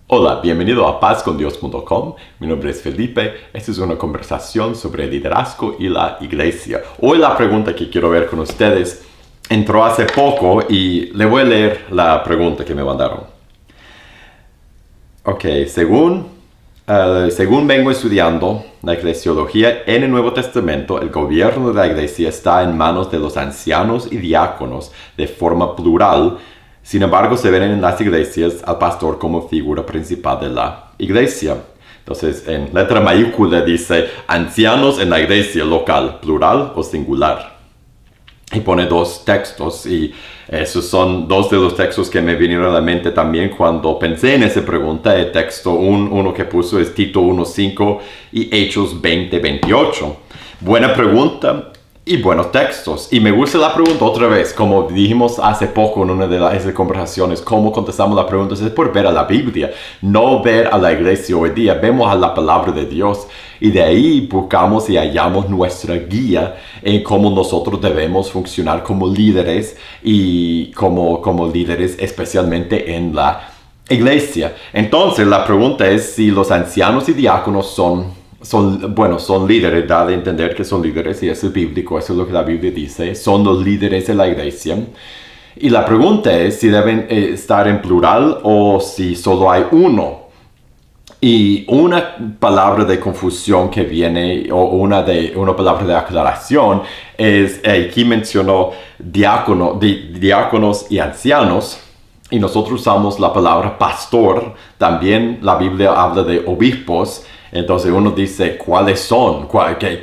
Hola, bienvenido a pazcondios.com. Mi nombre es Felipe. Esta es una conversación sobre liderazgo y la iglesia. Hoy la pregunta que quiero ver con ustedes entró hace poco y le voy a leer la pregunta que me mandaron. Ok, según vengo estudiando la eclesiología en el Nuevo Testamento, el gobierno de la iglesia está en manos de los ancianos y diáconos de forma plural. Sin embargo, se ven en las iglesias al pastor como figura principal de la iglesia. Entonces, en letra mayúscula dice ancianos en la iglesia local, plural o singular. Y pone dos textos, y esos son dos de los textos que me vinieron a la mente también cuando pensé en esa pregunta. El texto uno que puso es Tito 1:5 y Hechos 20:28. Buena pregunta y buenos textos. Y me gusta la pregunta otra vez, como dijimos hace poco en una de esas conversaciones, cómo contestamos la pregunta es por ver a la Biblia, no ver a la iglesia hoy día. Vemos a la palabra de Dios y de ahí buscamos y hallamos nuestra guía en cómo nosotros debemos funcionar como líderes y como líderes especialmente en la iglesia. Entonces la pregunta es si los ancianos y diáconos son líderes, da de entender que son líderes, y eso es bíblico, eso es lo que la Biblia dice, son los líderes de la iglesia. Y la pregunta es si deben estar en plural o si solo hay uno. Y una palabra de confusión que viene, o una palabra de aclaración, es, aquí mencionó diáconos y ancianos, y nosotros usamos la palabra pastor. También la Biblia habla de obispos. Entonces uno dice cuáles son,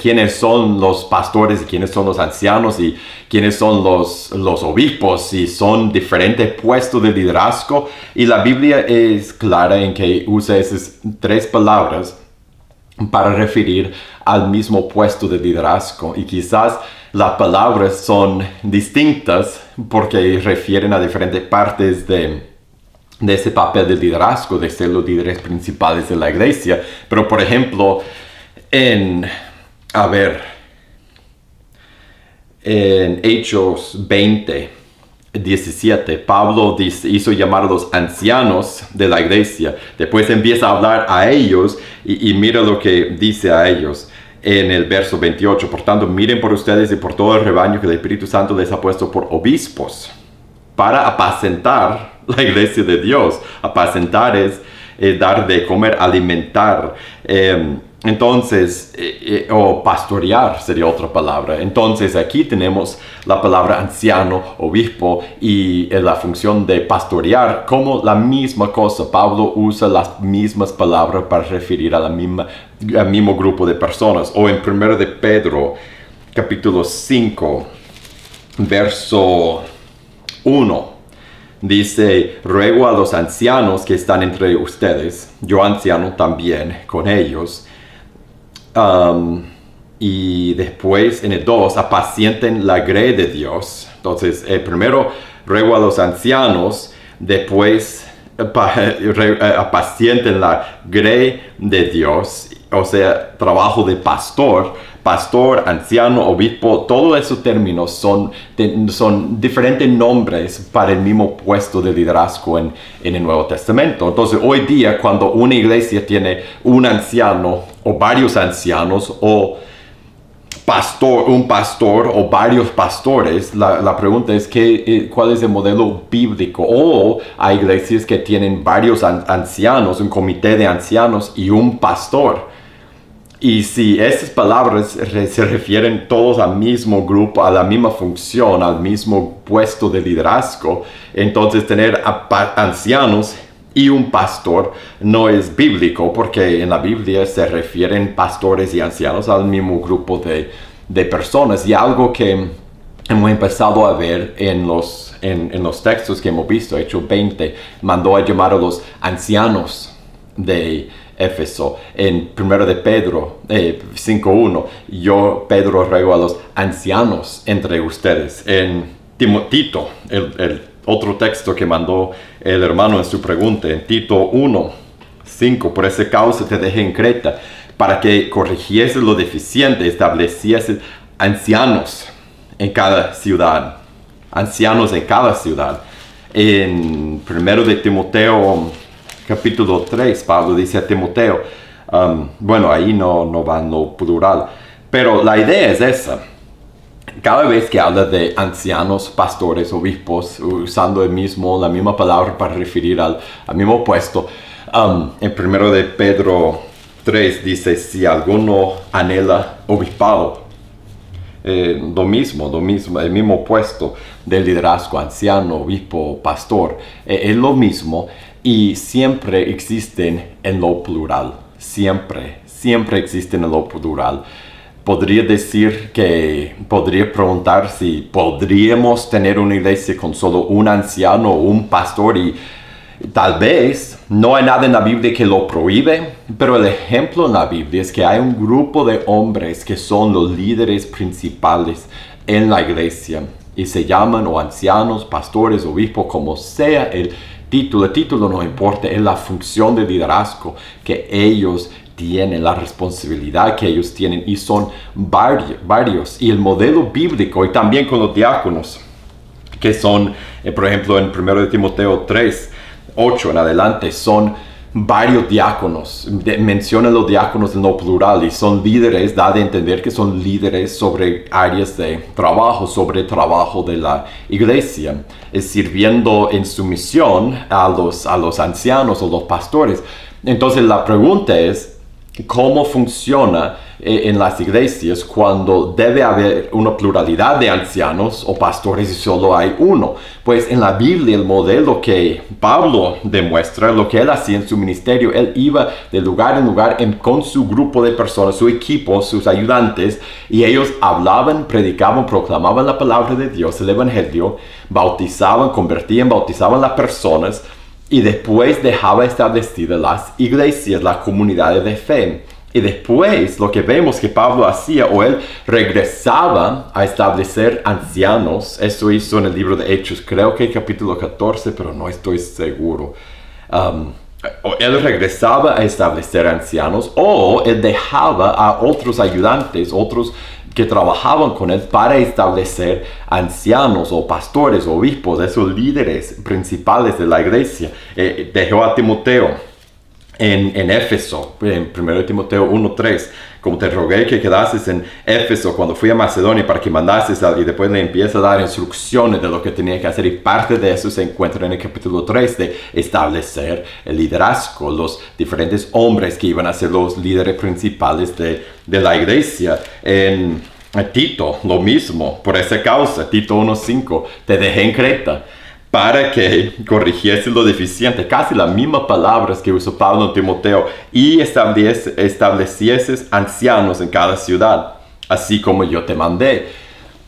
quiénes son los pastores y quiénes son los ancianos y quiénes son los obispos, y son diferentes puestos de liderazgo. Y la Biblia es clara en que usa esas tres palabras para referir al mismo puesto de liderazgo. Y quizás las palabras son distintas porque refieren a diferentes partes de ese papel de liderazgo, de ser los líderes principales de la iglesia. Pero por ejemplo, en Hechos 20:17, Pablo hizo llamar a los ancianos de la iglesia. Después empieza a hablar a ellos y mira lo que dice a ellos en el verso 28. Por tanto, miren por ustedes y por todo el rebaño que el Espíritu Santo les ha puesto por obispos para apacentar la iglesia de Dios. Apacentar es dar de comer, alimentar. O pastorear sería otra palabra. Entonces aquí tenemos la palabra anciano, obispo, y la función de pastorear como la misma cosa. Pablo usa las mismas palabras para referir al mismo grupo de personas. O en 1 de Pedro, capítulo 5, verso 1. Dice, ruego a los ancianos que están entre ustedes, yo anciano también con ellos. Y después en el 2, apacienten la grey de Dios. Entonces, primero ruego a los ancianos, después apacienten la grey de Dios, o sea, trabajo de pastor, anciano, obispo. Todos esos términos son diferentes nombres para el mismo puesto de liderazgo en el Nuevo Testamento. Entonces, hoy día, cuando una iglesia tiene un anciano o varios ancianos, o un pastor o varios pastores, la pregunta es ¿cuál es el modelo bíblico? O hay iglesias que tienen varios ancianos, un comité de ancianos y un pastor. Y si estas palabras se refieren todos al mismo grupo, a la misma función, al mismo puesto de liderazgo, entonces tener ancianos y un pastor no es bíblico, porque en la Biblia se refieren pastores y ancianos al mismo grupo de personas. Y algo que hemos empezado a ver en los textos que hemos visto, Hechos 20, mandó a llamar a los ancianos de Éfeso. En 1 de Pedro 5:1, yo, Pedro, ruego a los ancianos entre ustedes. En Tito, el otro texto que mandó el hermano en su pregunta, en Tito 1:5, por esa causa te dejé en Creta, para que corrigiese lo deficiente, estableciese ancianos en cada ciudad. En 1 de Timoteo capítulo 3, Pablo dice a Timoteo, bueno, ahí no va en lo plural, pero la idea es esa. Cada vez que habla de ancianos, pastores, obispos, usando la misma palabra para referir al mismo puesto, en 1 de Pedro 3 dice, si alguno anhela obispado, lo mismo, el mismo puesto de liderazgo, anciano, obispo, pastor, es lo mismo y siempre existen en lo plural, siempre existen en lo plural. Podría preguntar si podríamos tener una iglesia con solo un anciano o un pastor y tal vez no hay nada en la Biblia que lo prohíbe, pero el ejemplo en la Biblia es que hay un grupo de hombres que son los líderes principales en la iglesia y se llaman o ancianos, pastores, obispos, como sea el título no importa, es la función de liderazgo que ellos tienen, la responsabilidad que ellos tienen y son varios. Y el modelo bíblico y también con los diáconos que son, por ejemplo, en 1 de Timoteo 3, 8 en adelante, son varios diáconos. Mencionan los diáconos en lo plural y son líderes, da de entender que son líderes sobre áreas de trabajo, sobre el trabajo de la iglesia, sirviendo en su misión a los ancianos o los pastores. Entonces la pregunta es, ¿cómo funciona en las iglesias cuando debe haber una pluralidad de ancianos o pastores y solo hay uno? Pues en la Biblia el modelo que Pablo demuestra, lo que él hacía en su ministerio, él iba de lugar en lugar con su grupo de personas, su equipo, sus ayudantes, y ellos hablaban, predicaban, proclamaban la palabra de Dios, el evangelio, bautizaban, bautizaban las personas, y después dejaba establecidas las iglesias, las comunidades de fe. Y después lo que vemos que Pablo hacía, o él regresaba a establecer ancianos. Eso hizo en el libro de Hechos, creo que capítulo 14, pero no estoy seguro. Él regresaba a establecer ancianos, o él dejaba a otros ayudantes, otros que trabajaban con él para establecer ancianos o pastores o obispos, esos líderes principales de la iglesia. Dejó a Timoteo en Éfeso, en 1 Timoteo 1:3, como te rogué que quedases en Éfeso cuando fui a Macedonia para que mandases, y después le empieza a dar instrucciones de lo que tenía que hacer, y parte de eso se encuentra en el capítulo 3 de establecer el liderazgo, los diferentes hombres que iban a ser los líderes principales de la iglesia. En Tito, lo mismo, por esa causa, Tito 1:5, te dejé en Creta para que corrigiese lo deficiente, casi las mismas palabras que usó Pablo en Timoteo, y establecieses ancianos en cada ciudad, así como yo te mandé.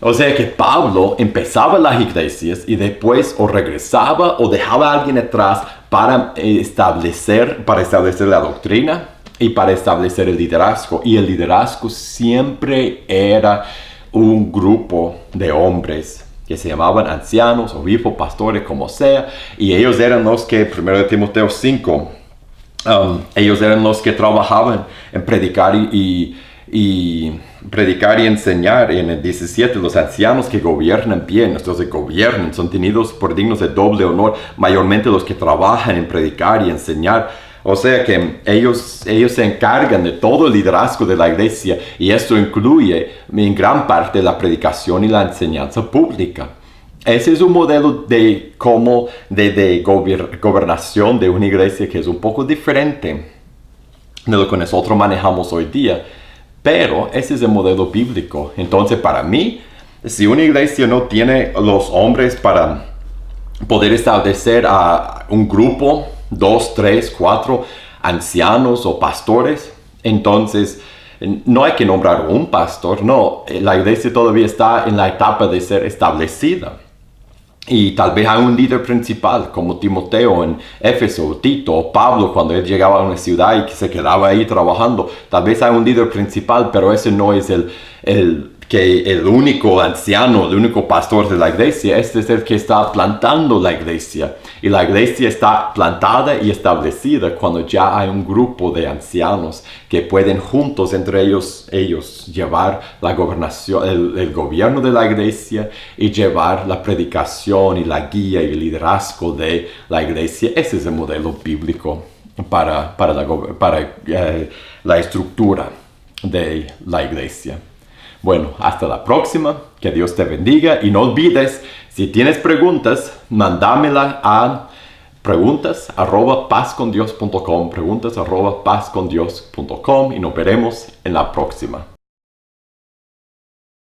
O sea que Pablo empezaba las iglesias y después o regresaba o dejaba a alguien atrás para establecer la doctrina y para establecer el liderazgo. Y el liderazgo siempre era un grupo de hombres que se llamaban ancianos, obispos, pastores, como sea, y ellos eran los que, 1 de Timoteo 5, ellos eran los que trabajaban en predicar y enseñar. Y en el 17, los ancianos que gobiernan bien, entonces gobiernan, son tenidos por dignos de doble honor, mayormente los que trabajan en predicar y enseñar. O sea que ellos se encargan de todo el liderazgo de la iglesia, y esto incluye en gran parte la predicación y la enseñanza pública. Ese es un modelo de gobernación de una iglesia que es un poco diferente de lo que nosotros manejamos hoy día, pero ese es el modelo bíblico. Entonces, para mí, si una iglesia no tiene los hombres para poder establecer a un grupo, 2, 3, 4 ancianos o pastores, entonces no hay que nombrar un pastor, no, la iglesia todavía está en la etapa de ser establecida. Y tal vez hay un líder principal, como Timoteo en Éfeso, Tito o Pablo cuando él llegaba a una ciudad y se quedaba ahí trabajando. Tal vez hay un líder principal, pero ese no es el que el único anciano, el único pastor de la iglesia, este es el que está plantando la iglesia. Y la iglesia está plantada y establecida cuando ya hay un grupo de ancianos que pueden juntos entre ellos llevar la gobernación, el gobierno de la iglesia y llevar la predicación y la guía y el liderazgo de la iglesia. Ese es el modelo bíblico para la estructura de la iglesia. Bueno, hasta la próxima. Que Dios te bendiga. Y no olvides, si tienes preguntas, mándamela a preguntas@pazcondios.com, preguntas@pazcondios.com, y nos veremos en la próxima.